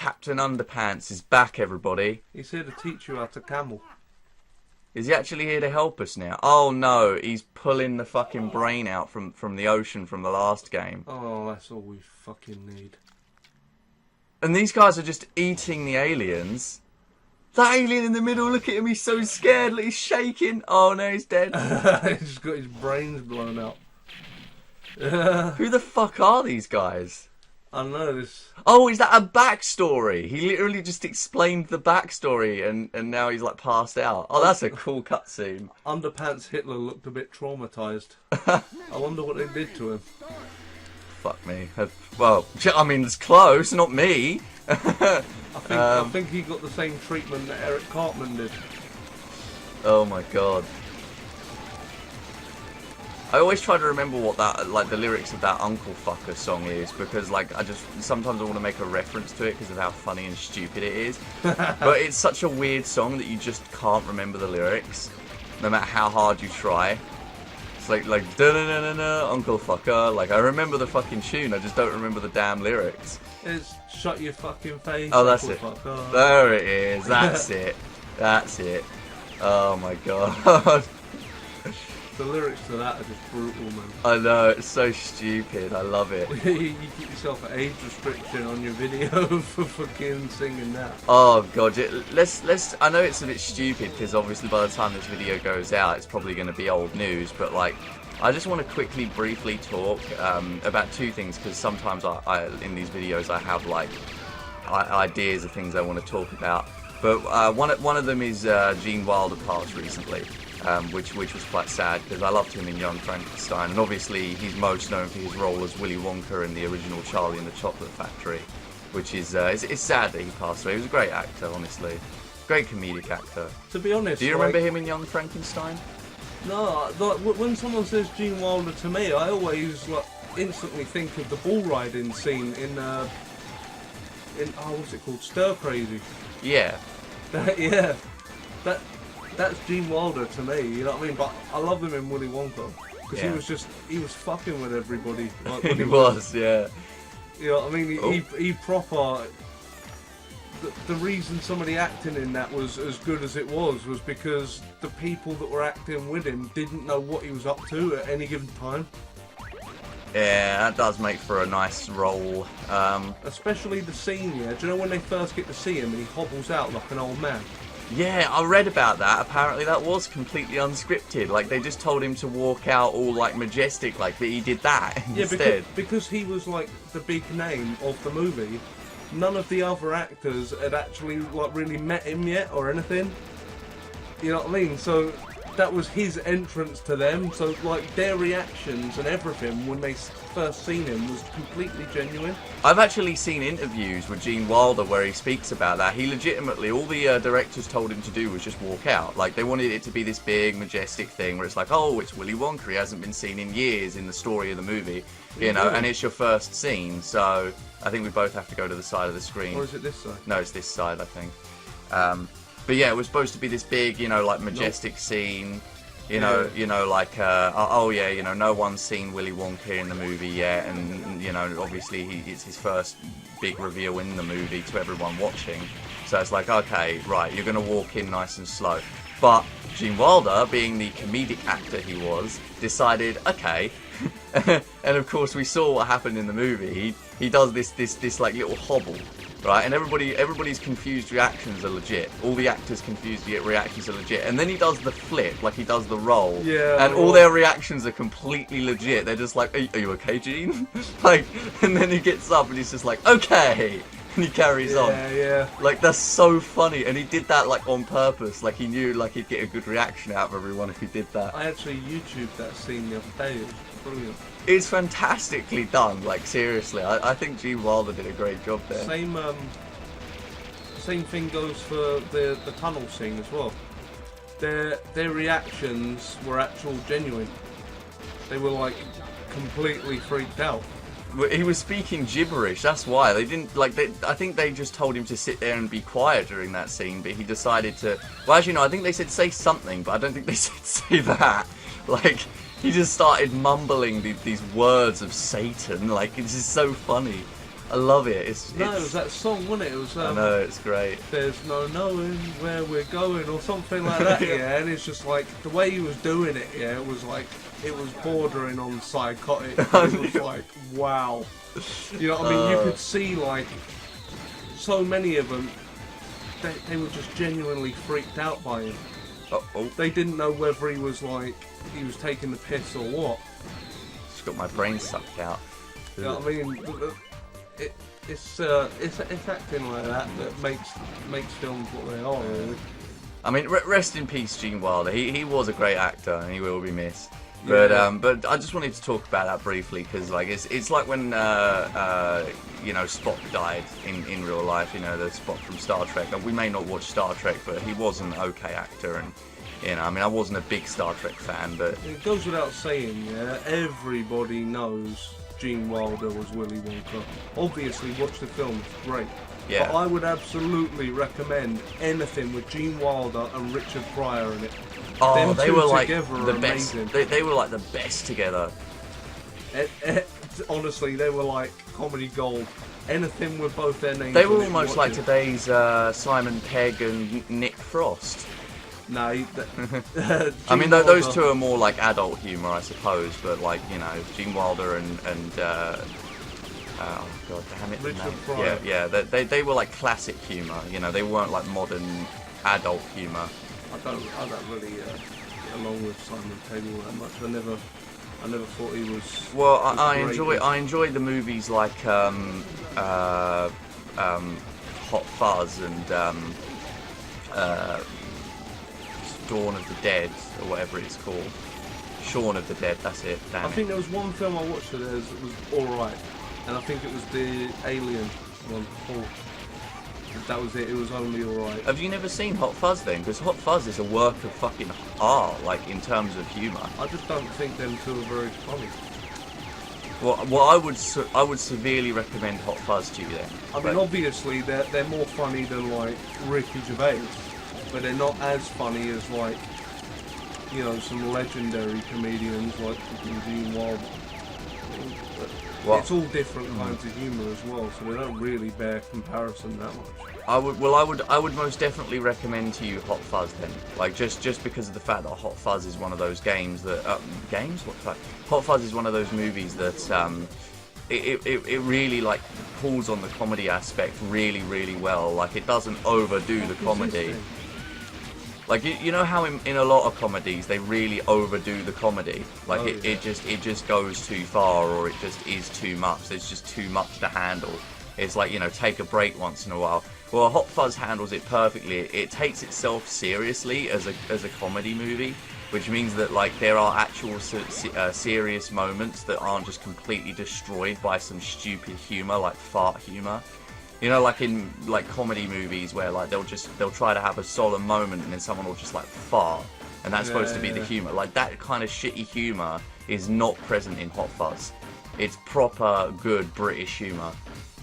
Captain Underpants is back, everybody. He's here to teach you how to camel. Is he actually here to help us now? Oh no, he's pulling the fucking brain out from the ocean from the last game. Oh, that's all we fucking need. And these guys are just eating the aliens. That alien in the middle, look at him, he's so scared, look, he's shaking. Oh no, he's dead. He's got his brains blown out. Who the fuck are these guys? I know this. Oh, is that a backstory? He literally just explained the backstory and now he's like passed out. Oh, that's a cool cutscene. Underpants Hitler looked a bit traumatised. I wonder what they did to him. Fuck me. Well, I mean, it's close, not me. I think he got the same treatment that Eric Cartman did. Oh my god. I always try to remember what that, like, the lyrics of that Uncle Fucker song is, because, like, sometimes I want to make a reference to it because of how funny and stupid it is. But it's such a weird song that you just can't remember the lyrics, no matter how hard you try. It's like da-na-na-na-na, Uncle Fucker. Like, I remember the fucking tune, I just don't remember the damn lyrics. It's shut your fucking face. Oh, that's Uncle it. Fucker. There it is. That's it. That's it. Oh my god. The lyrics to that are just brutal, man. I know, it's so stupid. I love it. You keep yourself an age restriction on your video for fucking singing that. Oh god, let's. I know it's a bit stupid because obviously by the time this video goes out, it's probably going to be old news. But like, I just want to quickly, briefly talk about two things because sometimes I in these videos I have like ideas of things I want to talk about. But one of them is Gene Wilder passed recently. Which was quite sad because I loved him in Young Frankenstein, and obviously he's most known for his role as Willy Wonka in the original Charlie and the Chocolate Factory, which is it's sad that he passed away. He was a great actor, honestly, great comedic actor. To be honest, do you remember him in Young Frankenstein? No, like, when someone says Gene Wilder to me, I always like instantly think of the bull riding scene in what's it called, Stir Crazy. Yeah. Yeah. That's Gene Wilder to me, you know what I mean? But I love him in Willy Wonka because he was fucking with everybody. Like, when he was, yeah. You know what I mean? He proper. The reason some of the acting in that was as good as it was because the people that were acting with him didn't know what he was up to at any given time. Yeah, that does make for a nice role. Especially the scene, yeah. Do you know when they first get to see him and he hobbles out like an old man? Yeah, I read about that. Apparently that was completely unscripted. Like, they just told him to walk out all, like, majestic, like, but he did that instead. Yeah, because he was, like, the big name of the movie, none of the other actors had actually, like, really met him yet or anything. You know what I mean? So that was his entrance to them. So, like, their reactions and everything when they first seen him was completely genuine. I've actually seen interviews with Gene Wilder where he speaks about that. He legitimately, all the directors told him to do was just walk out. Like, they wanted it to be this big, majestic thing where it's like, oh, it's Willy Wonka. He hasn't been seen in years in the story of the movie, you know, and it's your first scene. So I think we both have to go to the side of the screen. Or is it this side? No, it's this side, I think. But yeah, it was supposed to be this big, you know, like majestic scene. You know, like, oh yeah, you know, no one's seen Willy Wonka in the movie yet, and you know, obviously it's his first big reveal in the movie to everyone watching. So it's like, okay, right, you're gonna walk in nice and slow. But Gene Wilder, being the comedic actor he was, decided, okay, and of course we saw what happened in the movie. He does this like little hobble. Right, and everybody's confused reactions are legit. All the actors' confused reactions are legit. And then he does the flip, like he does the roll. Yeah. And all their reactions are completely legit. They're just like, are you okay, Gene? Like, and then he gets up and he's just like, okay. And he carries on. Yeah. Like, that's so funny. And he did that, like, on purpose. Like, he knew, like, he'd get a good reaction out of everyone if he did that. I actually YouTubed that scene the other day. It was brilliant. It's fantastically done, like, seriously. I think Gene Wilder did a great job there. Same thing goes for the tunnel scene as well. Their reactions were actual genuine. They were, like, completely freaked out. He was speaking gibberish, that's why. They didn't, like, I think they just told him to sit there and be quiet during that scene, but he decided to, well, actually, no, I think they said say something, but I don't think they said say that. Like, he just started mumbling these words of Satan, like, it's just so funny. I love it. It's it was that song, wasn't it? It was. I know, it's great. There's no knowing where we're going, or something like that. Yeah, and it's just like the way he was doing it. Yeah, it was like it was bordering on psychotic. It was like, wow. You know what I mean? You could see like so many of them. They were just genuinely freaked out by him. They didn't know whether he was taking the piss or what. Just got my brain sucked out. You know what I mean? It's acting like that makes films what they are, really. I mean, rest in peace, Gene Wilder. He was a great actor, and he will be missed. But but I just wanted to talk about that briefly because like it's like when you know, Spock died in real life. You know, the Spock from Star Trek. And we may not watch Star Trek, but he was an okay actor, and you know, I mean, I wasn't a big Star Trek fan, but it goes without saying. Yeah, everybody knows Gene Wilder was Willy Wonka. Obviously, watch the film; it's great. yeah. But I would absolutely recommend anything with Gene Wilder and Richard Pryor in it. Oh, Them they two were like together the are best. amazing. They were like the best together. Honestly, they were like comedy gold. Anything with both their names. They were on it, almost watch like it. today's Simon Pegg and Nick Frost. No, I mean, those two are more like adult humour, I suppose. But like, you know, Gene Wilder and oh god damn it, Richard no. Pryor. Yeah. They were like classic humour. You know, they weren't like modern adult humour. I don't really get along with Simon Pegg all that much. I never thought he was. Well, was I enjoy the movies like Hot Fuzz and Dawn of the Dead or whatever it's called. Shaun of the Dead. That's it. Damn I think there was one film I watched of theirs that was alright, and I think it was the Alien one. That was it. It was only alright. Have you never seen Hot Fuzz then? Because Hot Fuzz is a work of fucking art, like in terms of humour. I just don't think them two are very funny. Well, I would severely recommend Hot Fuzz to you then. I mean, obviously they're more funny than like Ricky Gervais, but they're not as funny as like, you know, some legendary comedians like Gene Wilder. Well, it's all different kinds of humour as well, so they don't really bear comparison that much. I would most definitely recommend to you Hot Fuzz then. Like just because of the fact that Hot Fuzz is one of those games that games. What the fuck? Hot Fuzz is one of those movies that it really like pulls on the comedy aspect really well. Like it doesn't overdo the comedy. Like you know how in a lot of comedies they really overdo the comedy. Like it just goes too far, or it just is too much. There's just too much to handle. It's like, you know, take a break once in a while. Well, Hot Fuzz handles it perfectly. It takes itself seriously as a comedy movie, which means that like there are actual serious moments that aren't just completely destroyed by some stupid humor, like fart humor. You know, like in like comedy movies where like they'll try to have a solemn moment and then someone will just like fart, and that's supposed to be the humor. Like that kind of shitty humor is not present in Hot Fuzz. It's proper good British humor.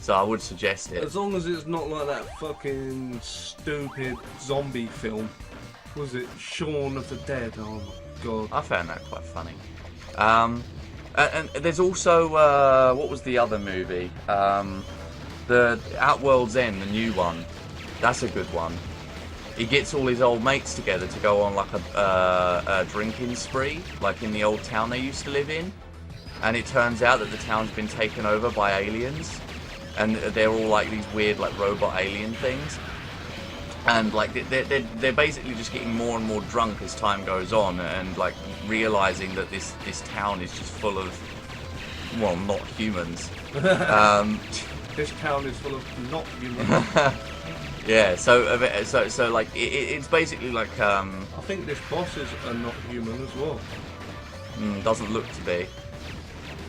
So I would suggest it. As long as it's not like that fucking stupid zombie film. Was it Shaun of the Dead? Oh my god. I found that quite funny. And there's also what was the other movie? The Outworld's End, the new one. That's a good one. He gets all his old mates together to go on like a drinking spree, like in the old town they used to live in. And it turns out that the town's been taken over by aliens, and they're all like these weird like robot alien things. And like they're basically just getting more and more drunk as time goes on, and like realizing that this town is just full of, well, not humans. This town is full of not humans. Yeah, so like it's basically like I think this boss is a not human as well. Doesn't look to be.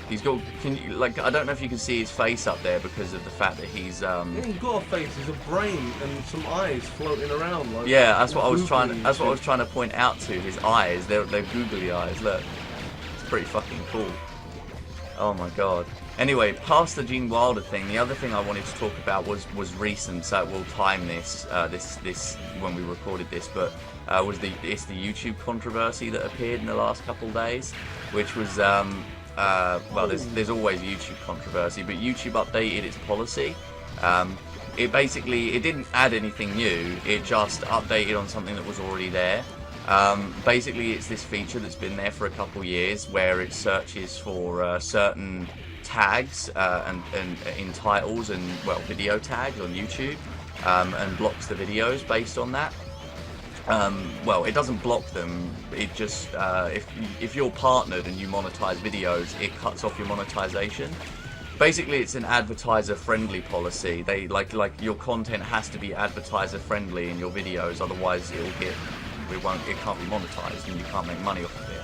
He's got, I don't know if you can see his face up there because of the fact that he's He ain't got a face. He's a brain and some eyes floating around. Like, yeah, that's what I was trying to point out to his eyes. They're googly eyes. Look, it's pretty fucking cool. Oh my god. Anyway, past the Gene Wilder thing, the other thing I wanted to talk about was recent. So we'll time this when we recorded this, but it's the YouTube controversy that appeared in the last couple of days, which was well, there's always YouTube controversy, but YouTube updated its policy. It didn't add anything new. It just updated on something that was already there. Basically, it's this feature that's been there for a couple years, where it searches for certain tags and in titles and video tags on YouTube, and blocks the videos based on that. It doesn't block them. It just if you're partnered and you monetize videos, it cuts off your monetization. Basically, it's an advertiser-friendly policy. They like your content has to be advertiser-friendly in your videos, otherwise it can't be monetized and you can't make money off of it.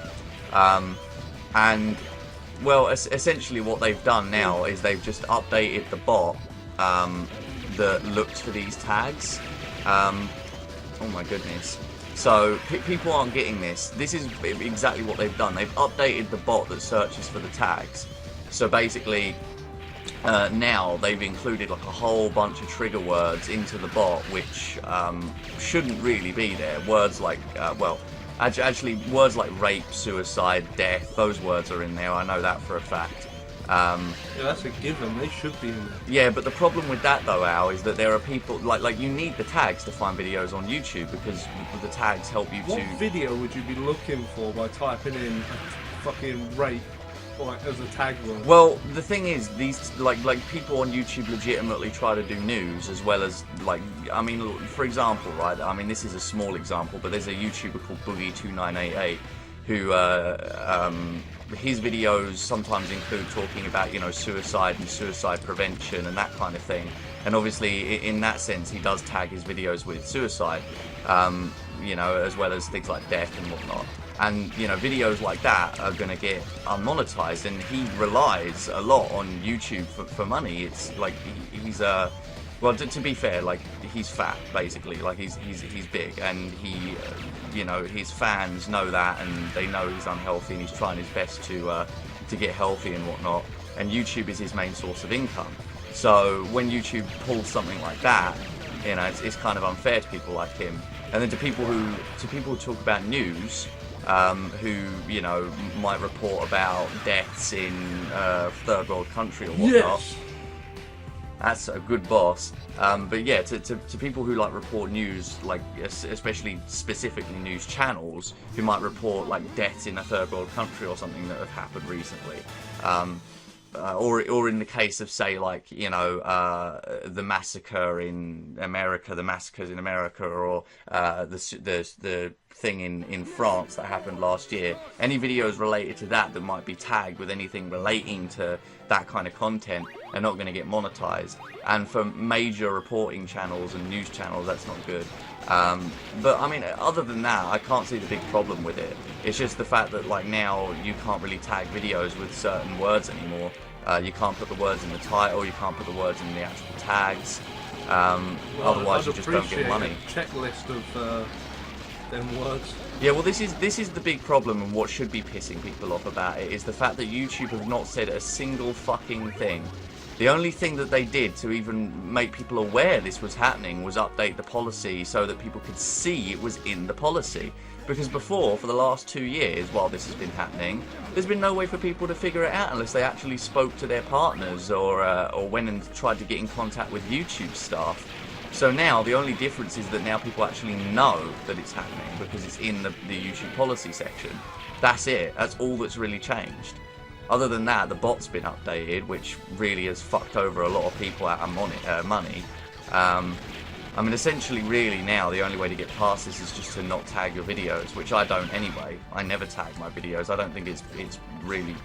Essentially what they've done now is they've just updated the bot that looks for these tags. Oh my goodness. So people aren't getting this. This is exactly what they've done. They've updated the bot that searches for the tags. So basically, now they've included like a whole bunch of trigger words into the bot, which shouldn't really be there. Words like, actually words like rape, suicide, death, those words are in there. I know that for a fact. Yeah, that's a given. They should be in there. Yeah, but the problem with that though, Al, is that there are people like you need the tags to find videos on YouTube, because the tags help you What video would you be looking for by typing in fucking rape as a tag word? Well, the thing is, these like people on YouTube legitimately try to do news as well as for example, right? I mean, this is a small example, but there's a YouTuber called Boogie2988 who his videos sometimes include talking about suicide and suicide prevention and that kind of thing, and obviously in that sense he does tag his videos with suicide, as well as things like death and whatnot. And videos like that are going to get unmonetized, and he relies a lot on YouTube for money. It's like he's to be fair, like he's fat basically, like he's big, and he his fans know that, and they know he's unhealthy, and he's trying his best to get healthy and whatnot. And YouTube is his main source of income. So when YouTube pulls something like that, it's kind of unfair to people like him. And then to people who talk about news, who might report about deaths in third world country or whatnot. Yes. That's a good boss. But yeah, to people who report news, especially specifically news channels, who might report deaths in a third world country or something that have happened recently, or in the case of say the massacre in America, the massacres in America, or the thing in France that happened last year. Any videos related to that might be tagged with anything relating to that kind of content are not going to get monetized. And for major reporting channels and news channels, that's not good. But I mean, other than that, I can't see the big problem with it. It's just the fact that now you can't really tag videos with certain words anymore. You can't put the words in the title, you can't put the words in the actual tags. Otherwise you just don't get money. A checklist of them words. Yeah, well, this is the big problem, and what should be pissing people off about it is the fact that YouTube have not said a single fucking thing. The only thing that they did to even make people aware this was happening was update the policy so that people could see it was in the policy. Because before, for the last 2 years, while this has been happening, there's been no way for people to figure it out unless they actually spoke to their partners or went and tried to get in contact with YouTube staff. So now the only difference is that now people actually know that it's happening because it's in the YouTube policy section. That's it. That's all that's really changed. Other than that, the bot's been updated, which really has fucked over a lot of people out of money. I mean, essentially, really now, the only way to get past this is just to not tag your videos, which I don't anyway. I never tag my videos. I don't think it's really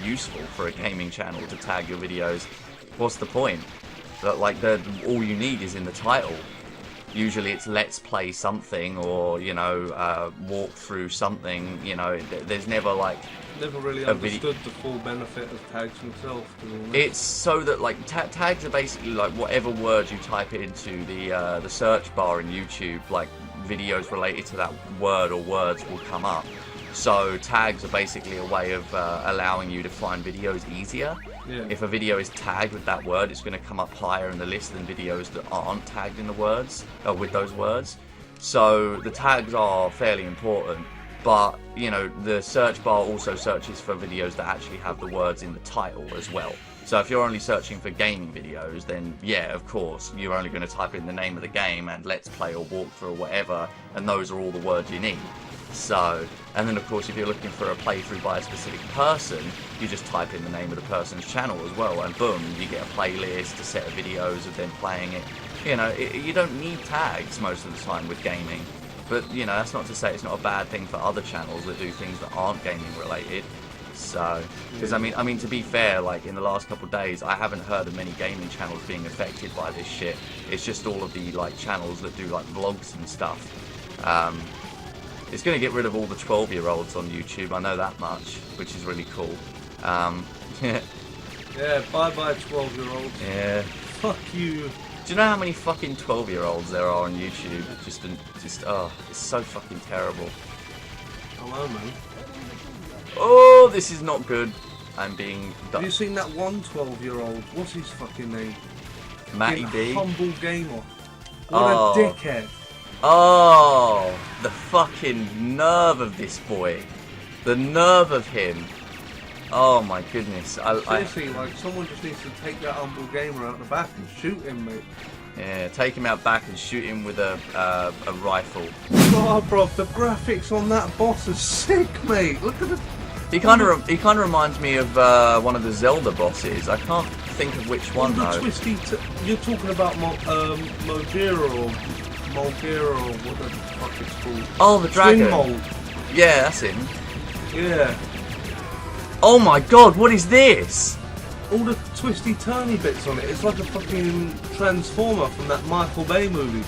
useful for a gaming channel to tag your videos. What's the point? That all you need is in the title. Usually it's let's play something or walk through something. There's never never really understood the full benefit of tags myself, to be honest. It's so that tags are basically whatever words you type into the search bar in YouTube, videos related to that word or words will come up. So tags are basically a way of allowing you to find videos easier. Yeah. If a video is tagged with that word, it's going to come up higher in the list than videos that aren't tagged in the words with those words. So the tags are fairly important. but you know, the search bar also searches for videos that actually have the words in the title as well. So if you're only searching for gaming videos, then yeah, of course, you're only going to type in the name of the game and let's play or walkthrough or whatever, and those are all the words you need. So, and then of course, if you're looking for a playthrough by a specific person, you just type in the name of the person's channel as well, and boom, you get a playlist, a set of videos of them playing it. You know, you don't need tags most of the time with gaming. But, you know, that's not to say it's not a bad thing for other channels that do things that aren't gaming related. So, because I mean, to be fair, like in the last couple of days, I haven't heard of many gaming channels being affected by this shit. It's just all of the like channels that do like vlogs and stuff. It's going to get rid of all the 12-year-olds on YouTube. I know that much, which is really cool. Yeah. Yeah, bye-bye 12-year-olds. Yeah. Fuck you. Do you know how many fucking 12-year-olds there are on YouTube? Oh, it's so fucking terrible. Hello, man. Oh, this is not good. I'm being... Have you seen that one 12-year-old? What's his fucking name? Matty B? Humble Gamer. What Oh. a dickhead. Oh, the fucking nerve of this boy. The nerve of him. Oh my goodness. Seriously, like, someone just needs to take that Humble Gamer out the back and shoot him, mate. Yeah, take him out back and shoot him with a rifle. Oh, bro, the graphics on that boss are sick, mate. Look at the... He kind of reminds me of one of the Zelda bosses. I can't think of which one the though. Twisty you're talking about Mojira or Mulgira or what the fuck it's called. Oh, the dragon. Mold. Yeah, that's him. Yeah. Oh my god, what is this? All the twisty turny bits on it. It's like a fucking Transformer from that Michael Bay movie.